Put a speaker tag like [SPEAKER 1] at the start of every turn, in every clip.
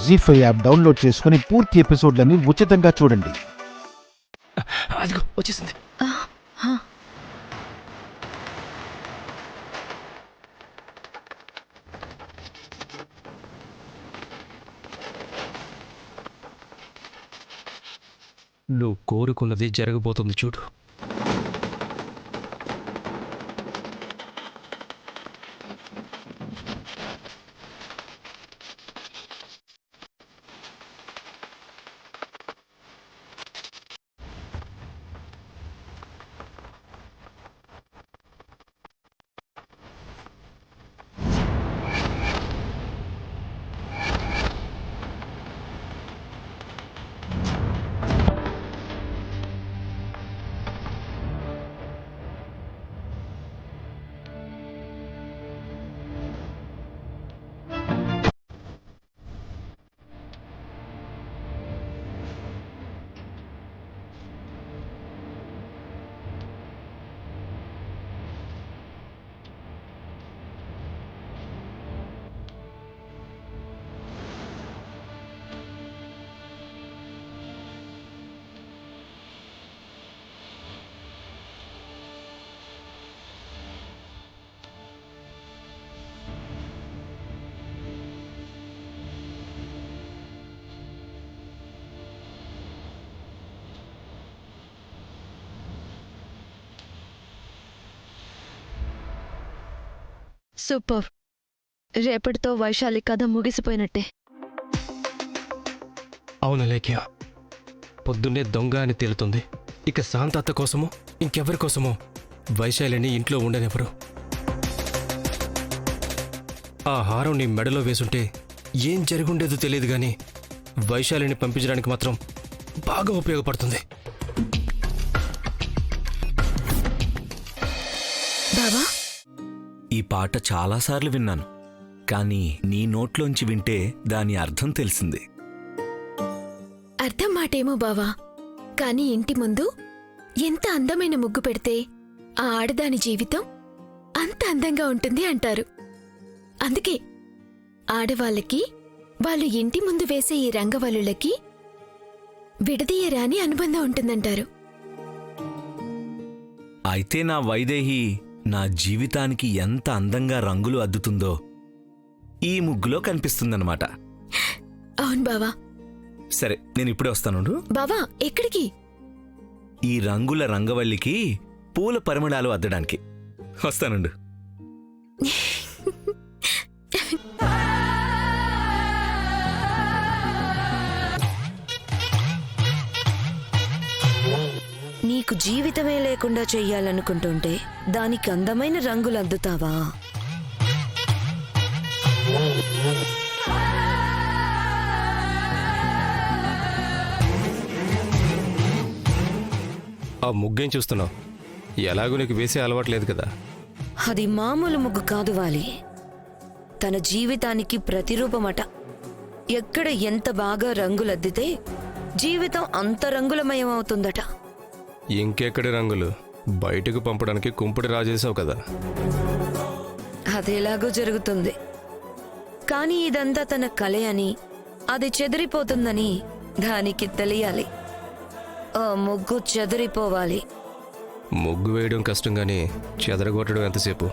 [SPEAKER 1] జీ5 app download చేసుకుని పూర్తి ఎపిసోడ్లని ఉచితంగా చూడండి.
[SPEAKER 2] అదిగో వచ్చేసింది. నువ్వు కోరుకున్నది జరగబోతుంది చూడు.
[SPEAKER 3] సూపర్. రేపటితో వైశాలి కథ ముగిసిపోయినట్టే.
[SPEAKER 2] అవును లేఖ్య, పొద్దున్నే దొంగ అని తేలుతుంది. ఇక శాంతత్త కోసమో ఇంకెవరి కోసమో వైశాలిని ఇంట్లో ఉండనివ్వరు. ఆ హారం నీ మెడలో వేసుంటే ఏం జరుగుండేదో తెలియదు గాని వైశాలిని పంపించడానికి మాత్రం బాగా ఉపయోగపడుతుంది.
[SPEAKER 3] బావా,
[SPEAKER 4] ఈ పాట చాలాసార్లు విన్నాను, కానీ నీ నోట్లోంచి వింటే దాని అర్థం తెలిసింది.
[SPEAKER 3] అర్థం మాటేమో బావా, కాని ఇంటి ముందు ఎంత అందమైన ముగ్గు పెడితే ఆ ఆడదాని జీవితం అంత అందంగా ఉంటుంది అంటారు. అందుకే ఆడవాళ్ళకి వాళ్ళు ఇంటి ముందు వేసే ఈ రంగవల్లులకి విడదీయరాని అనుబంధం ఉంటుందంటారు.
[SPEAKER 4] అయితే నా వైదేహి నా జీవితానికి ఎంత అందంగా రంగులు అద్దుతుందో ఈ ముగ్గులో కనిపిస్తుందన్నమాట.
[SPEAKER 3] అవును బావా.
[SPEAKER 4] సరే, నేను ఇప్పుడే వస్తాను.
[SPEAKER 3] బావా, ఎక్కడికి?
[SPEAKER 4] ఈ రంగుల రంగవల్లికి పూల పరిమళాలు అద్దడానికి వస్తానుండు.
[SPEAKER 5] నీకు జీవితమే లేకుండా చెయ్యాలనుకుంటుంటే దానికి అందమైన రంగులు అద్దుతావా?
[SPEAKER 2] ఆ ముగ్గేం చూస్తున్నావు? ఎలాగో నీకు వేసే అలవాట్లేదు కదా.
[SPEAKER 5] అది మామూలు ముగ్గు కాదు వాలి, తన జీవితానికి ప్రతిరూపమట. ఎక్కడ ఎంత బాగా రంగులద్దితే జీవితం అంత రంగులమయం అవుతుందట.
[SPEAKER 2] ఇంకెక్కడి రంగులు, బయటకు పంపడానికి కుంపుడి రాజేసావు కదా.
[SPEAKER 5] అదేలాగో జరుగుతుంది, కానీ ఇదంతా తన కలే అని, అది చెదిరిపోతుందని దానికి తెలియాలి. ఆ ముగ్గు చెదిరిపోవాలి.
[SPEAKER 2] ముగ్గు వేయడం కష్టం కానీ చెదరగొట్టడం ఎంతసేపు?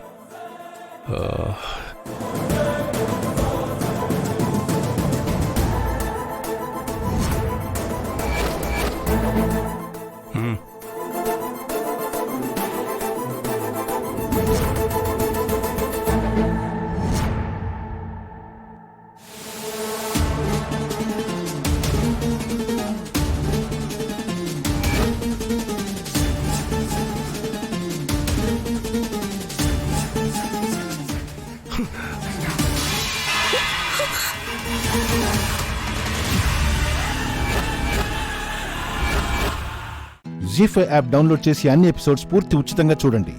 [SPEAKER 1] జీ5 యాప్ డౌన్లోడ్ చేసి అన్ని ఎపిసోడ్స్ పూర్తి ఉచితంగా చూడండి.